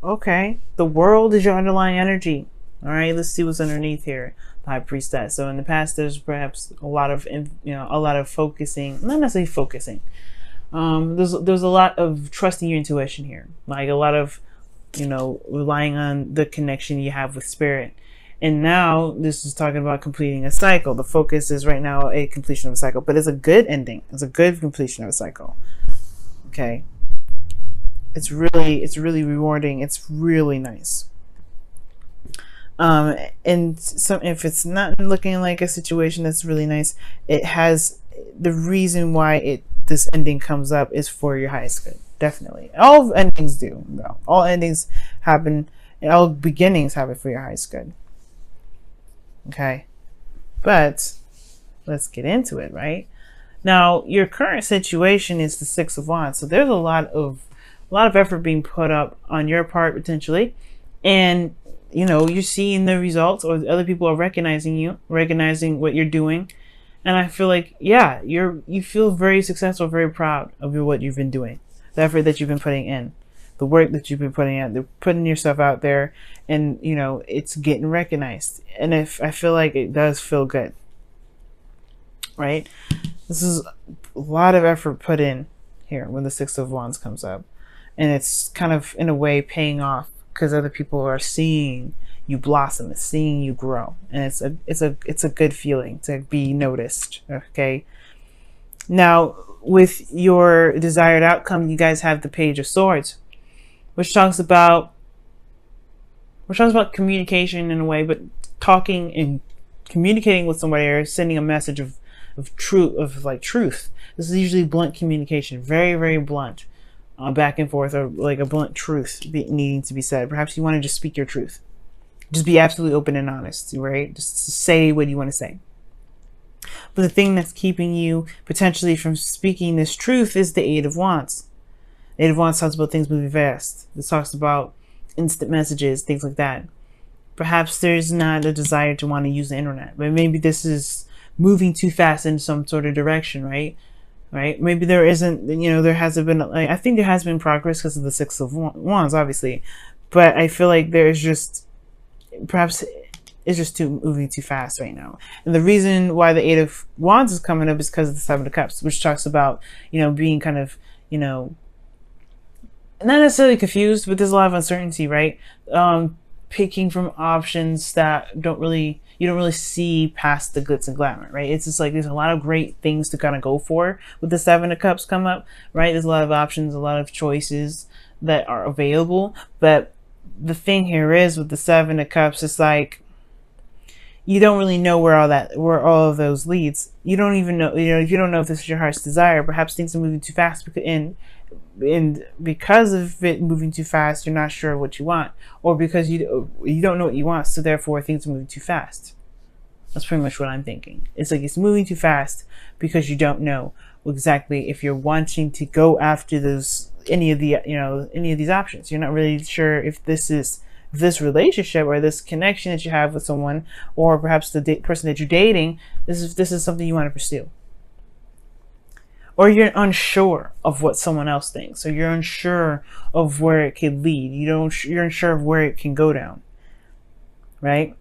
Okay. The world is your underlying energy. All right. Let's see what's underneath here. The high priestess. So in the past, there's perhaps a lot of, a lot of focusing, not necessarily focusing. There's a lot of trusting your intuition here. Like a lot of, relying on the connection you have with spirit. And now this is talking about completing a cycle. The focus is right now a completion of a cycle, but it's a good ending. It's a good completion of a cycle. Okay. It's really rewarding. It's really nice. And so if it's not looking like a situation that's really nice, it has the reason why this ending comes up is for your highest good. Definitely. All endings do, though. All endings happen, and all beginnings happen for your highest good. Okay. But let's get into it, right? Now, your current situation is the Six of Wands. So there's a lot of effort being put up on your part potentially. And you're seeing the results, or other people are recognizing what you're doing. And I feel like, yeah, you feel very successful, very proud of what you've been doing, the effort that you've been putting in, the work that you've been putting out, they're putting yourself out there, and it's getting recognized. And if I feel like it does feel good, right? This is a lot of effort put in here when the Six of Wands comes up, and it's kind of in a way paying off because other people are seeing you blossom, it's seeing you grow, and it's a good feeling to be noticed. Okay. Now, with your desired outcome, you guys have the Page of Swords, which talks about communication in a way, but talking and communicating with somebody or sending a message of truth. This is usually blunt communication, very, very blunt, back and forth, or like a blunt truth needing to be said. Perhaps you want to just speak your truth. Just be absolutely open and honest, right? Just say what you want to say. But the thing that's keeping you potentially from speaking this truth is the Eight of Wands. The Eight of Wands talks about things moving fast. This talks about instant messages, things like that. Perhaps there's not a desire to want to use the internet, but maybe this is moving too fast in some sort of direction, right? Right? Maybe there isn't, there hasn't been, I think there has been progress because of the Six of Wands, obviously. But I feel like there's just, perhaps it's just moving too fast right now. And the reason why the Eight of Wands is coming up is because of the Seven of Cups, which talks about, being kind of, not necessarily confused, but there's a lot of uncertainty, right? Picking from options that you don't really see past the glitz and glamour, right? It's just like there's a lot of great things to kind of go for with the Seven of Cups come up, right? There's a lot of options, a lot of choices that are available. But the thing here is with the Seven of Cups, it's like you don't really know where all of those leads. You don't even know, if you don't know if this is your heart's desire, perhaps things are moving too fast, and because of it moving too fast, you're not sure what you want, or because you don't know what you want, so therefore things are moving too fast. That's pretty much what I'm thinking. It's like it's moving too fast because you don't know exactly if you're wanting to go after any of these options. You're not really sure if this relationship or this connection that you have with someone, or perhaps the person that you're dating, this is something you want to pursue. Or you're unsure of what someone else thinks, or you're unsure of where it could lead. You're unsure of where it can go down, right?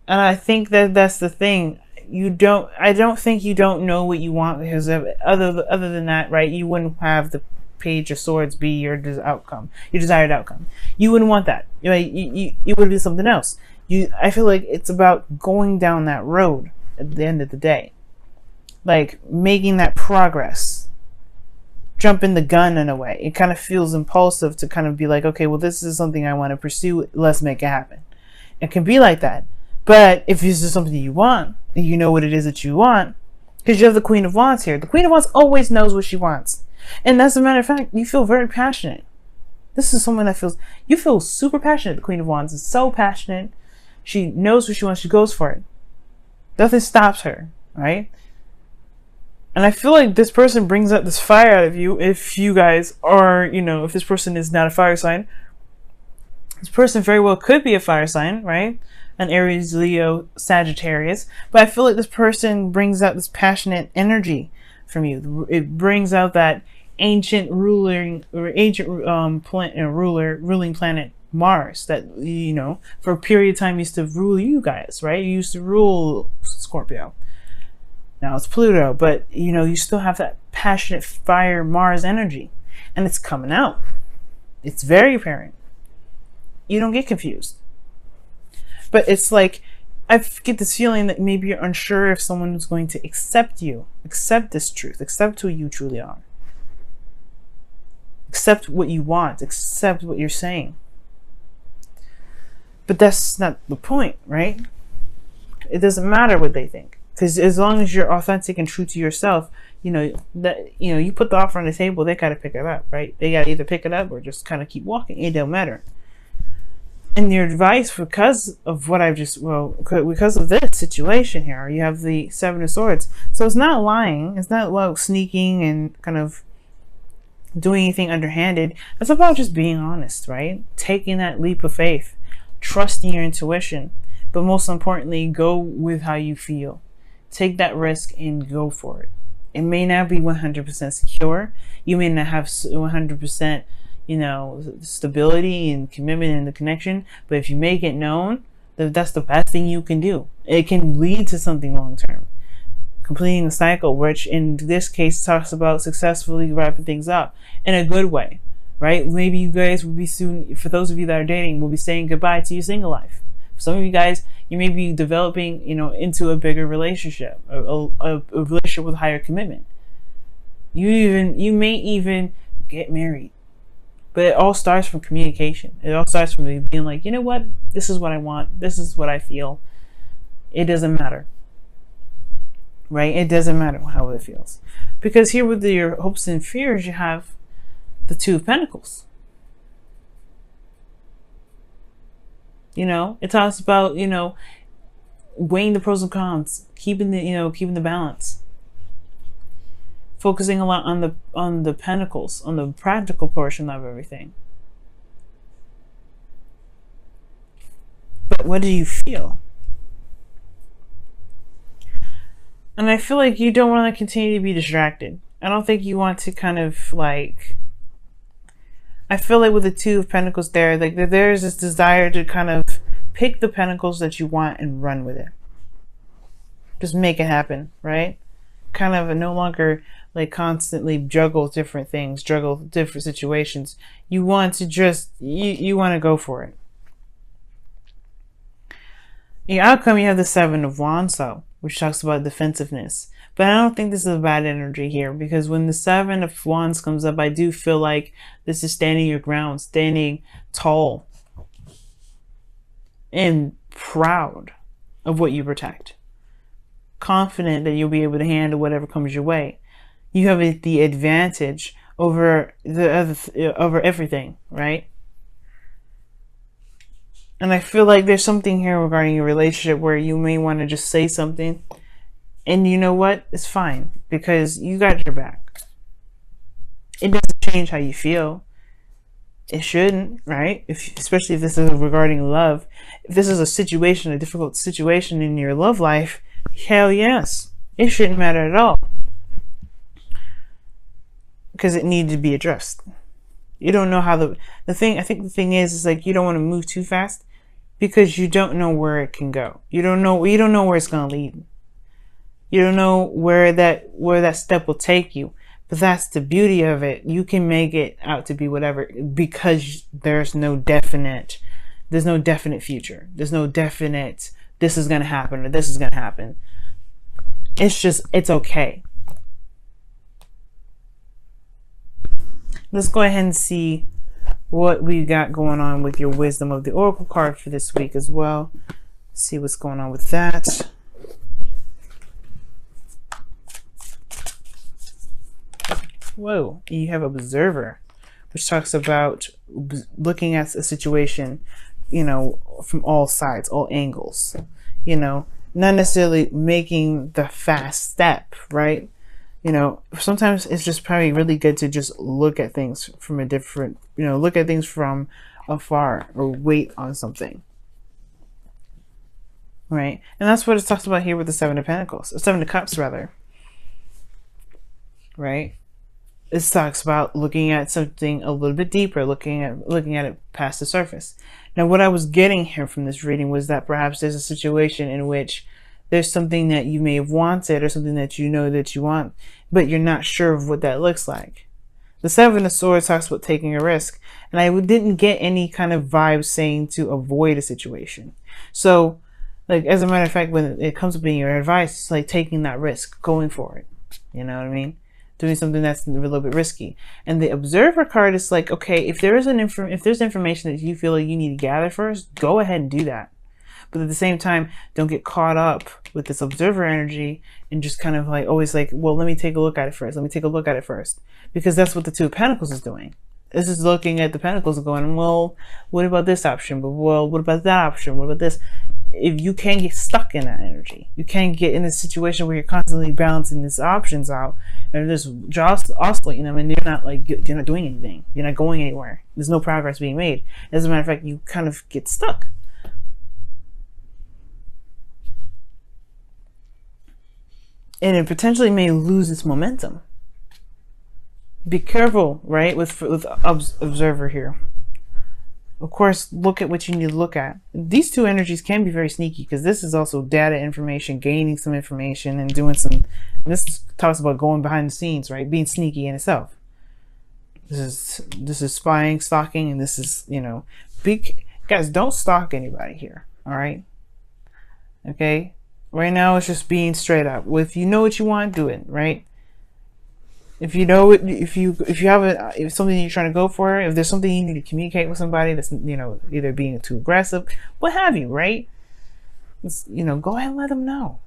And I think that's the thing. I don't think you don't know what you want, because other than that, right? You wouldn't have the Page of Swords be your desired outcome. You wouldn't want that. It would be something else. I feel like it's about going down that road at the end of the day. Like making that progress, jumping the gun in a way. It kind of feels impulsive to kind of be like, okay, well, this is something I want to pursue. Let's make it happen. It can be like that. But if this is something you want, and you know what it is that you want, because you have the Queen of Wands here. The Queen of Wands always knows what she wants. And as a matter of fact, you feel very passionate. This is someone that you feel super passionate. The Queen of Wands is so passionate. She knows what she wants. She goes for it. Nothing stops her, right? And I feel like this person brings out this fire out of you. If you guys are, if this person is not a fire sign, this person very well could be a fire sign, right? An Aries, Leo, Sagittarius. But I feel like this person brings out this passionate energy from you. It brings out that ancient ruling or ancient ruling planet Mars that, you know, for a period of time used to rule you guys, right? You used to rule Scorpio. Now it's Pluto, but you know, you still have that passionate fire Mars energy, and it's coming out. It's very apparent. You don't get confused. But it's like, I get this feeling that maybe you're unsure if someone is going to accept you, accept this truth, accept who you truly are, accept what you want, accept what you're saying. But that's not the point, right? It doesn't matter what they think. Because as long as you're authentic and true to yourself, you know, that, you know, you put the offer on the table, they got to pick it up, right? They got to either pick it up or just kind of keep walking. It don't matter. And your advice, because of what I've just, well, because of this situation here, you have the Seven of Swords. So it's not lying. It's not about sneaking and kind of doing anything underhanded. It's about just being honest, right? Taking that leap of faith, trusting your intuition, but most importantly, go with how you feel. Take that risk and go for it. It may not be 100% secure. You may not have 100%, you know, stability and commitment in the connection. But if you make it known, that's the best thing you can do. It can lead to something long term. Completing a cycle, which in this case talks about successfully wrapping things up in a good way, right? Maybe you guys will be soon, for those of you that are dating, will be saying goodbye to your single life. For some of you guys, you may be developing, you know, into a bigger relationship, a relationship with higher commitment. You may even get married. But it all starts from communication. It all starts from being like, you know what? This is what I want. This is what I feel. It doesn't matter. Right? It doesn't matter how it feels. Because here with your hopes and fears, you have the Two of Pentacles. You know, it talks about, you know, weighing the pros and cons, keeping the balance. Focusing a lot on the pentacles, on the practical portion of everything. But what do you feel? And I feel like you don't want to continue to be distracted. I don't think you want to kind of like, I feel like with the Two of Pentacles there, like there's this desire to kind of pick the pentacles that you want and run with it. Just make it happen, right? Kind of no longer like constantly juggle different things, juggle different situations. You want to just, you want to go for it. The outcome, you have the Seven of Wands though, which talks about defensiveness. But I don't think this is a bad energy here, because when the Seven of Wands comes up, I do feel like this is standing your ground, standing tall and proud of what you protect. Confident that you'll be able to handle whatever comes your way. You have the advantage over over everything, right? And I feel like there's something here regarding your relationship where you may want to just say something, and you know what? It's fine, because you got your back. It doesn't change how you feel. It shouldn't, right? Especially if this is regarding love. If this is a situation, a difficult situation in your love life, hell yes. It shouldn't matter at all. Because it needed to be addressed. You don't know how I think the thing is like you don't want to move too fast, because you don't know where it can go. You don't know where it's going to lead. You don't know where that step will take you. But that's the beauty of it. You can make it out to be whatever, because there's no definite future. There's no definite this is going to happen or this is going to happen. It's okay. Let's go ahead and see what we got going on with your Wisdom of the Oracle card for this week as well. See what's going on with that. Whoa, you have Observer, which talks about looking at a situation, you know, from all sides, all angles, you know, not necessarily making the fast step, right? You know, sometimes it's just probably really good to just look at things from a different, you know, look at things from afar or wait on something. Right? And that's what it talks about here with the Seven of Pentacles, or Seven of Cups rather. Right? This talks about looking at something a little bit deeper, looking at it past the surface. Now, what I was getting here from this reading was that perhaps there's a situation in which there's something that you may have wanted or something that you know that you want, but you're not sure of what that looks like. The Seven of Swords talks about taking a risk, and I didn't get any kind of vibe saying to avoid a situation. So, like, as a matter of fact, when it comes to being your advice, it's like taking that risk, going for it. You know what I mean? Doing something that's a little bit risky. And the Observer card is like, okay, if there's information that you feel like you need to gather first, go ahead and do that. But at the same time, don't get caught up with this Observer energy and just kind of like always like, well, let me take a look at it first. Let me take a look at it first. Because that's what the Two of Pentacles is doing. This is looking at the Pentacles and going, well, what about this option? But well, what about that option? What about this? If you can't get stuck in that energy, you can't get in a situation where you're constantly balancing these options out and just oscillating them, and you're not doing anything. You're not going anywhere. There's no progress being made. As a matter of fact, you kind of get stuck. And it potentially may lose its momentum. Be careful, right, with Observer here. Of course, look at what you need to look at. These two energies can be very sneaky because this is also data information, gaining some information and doing some. This talks about going behind the scenes, right? Being sneaky in itself. This is spying, stalking, and this is, you know, guys, don't stalk anybody here. All right. Okay. Right now, it's just being straight up. If you know what you want, do it. Right. If you know it, if you have if something you're trying to go for, if there's something you need to communicate with somebody that's, you know, either being too aggressive, what have you, right? You know, go ahead and let them know.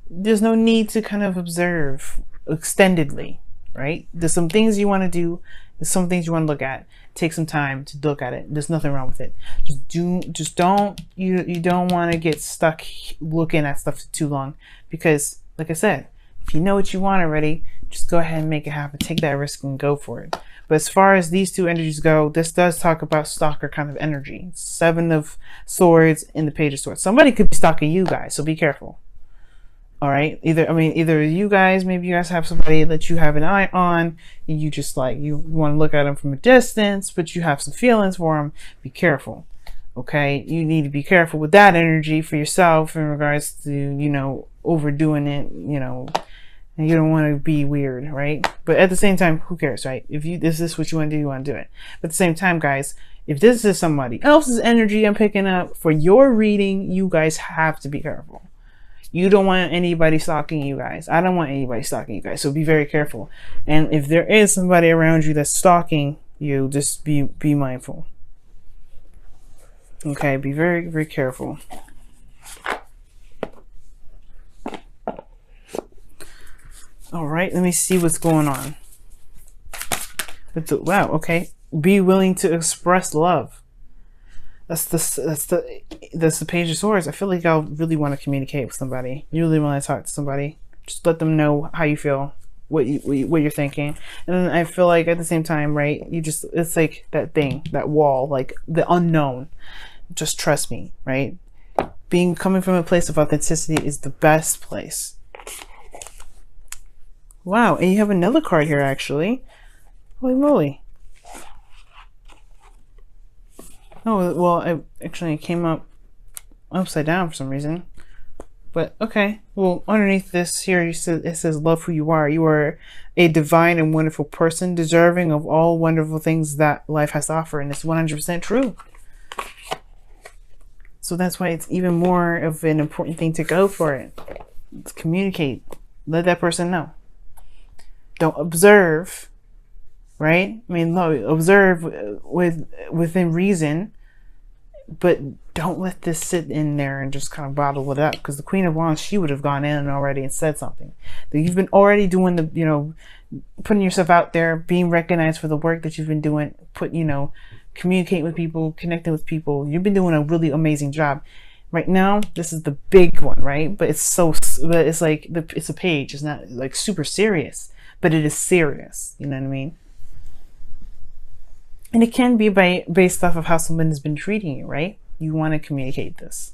There's no need to kind of observe extendedly, right? There's some things you want to do. There's some things you want to look at. Take some time to look at it. There's nothing wrong with it. You don't want to get stuck looking at stuff too long, because, like I said, if you know what you want already, just go ahead and make it happen. Take that risk and go for it. But as far as these two energies go, this does talk about stalker kind of energy. Seven of Swords and the Page of Swords. Somebody could be stalking you guys, so be careful. All right. Either you guys, maybe you guys have somebody that you have an eye on, and you just like, you want to look at them from a distance, but you have some feelings for them. Be careful. Okay. You need to be careful with that energy for yourself in regards to, you know, overdoing it, you know. And you don't want to be weird, right? But at the same time, who cares, right? If this is what you want to do, you want to do it. But at the same time, guys, if this is somebody else's energy I'm picking up for your reading, you guys have to be careful. You don't want anybody stalking you guys. I don't want anybody stalking you guys. So be very careful. And if there is somebody around you that's stalking you, just be mindful. Okay, be very, very careful. All right, let me see what's going on. Wow, okay. Be willing to express love. That's the Page of Swords. I feel like I'll really want to communicate with somebody. You really want to talk to somebody. Just let them know how you feel, what you're thinking. And then I feel like at the same time, right? It's like that thing, that wall, like the unknown. Just trust me, right? Coming from a place of authenticity is the best place. Wow, and you have another card here, actually. Holy moly. Oh, well, it came up upside down for some reason. But, okay. Well, underneath this here, it says, love who you are. You are a divine and wonderful person, deserving of all wonderful things that life has to offer. And it's 100% true. So that's why it's even more of an important thing to go for it. Let's communicate. Let that person know. Don't observe, right? I mean, no, observe within reason, but don't let this sit in there and just kind of bottle it up. Because the Queen of Wands, she would have gone in already and said something. That you've been already doing the, you know, putting yourself out there, being recognized for the work that you've been doing, communicating with people, connecting with people. You've been doing a really amazing job. Right now, this is the big one, right? But it's like it's a page. It's not like super serious. But it is serious, you know what I mean? And it can be based off of how someone has been treating you, right? You want to communicate this.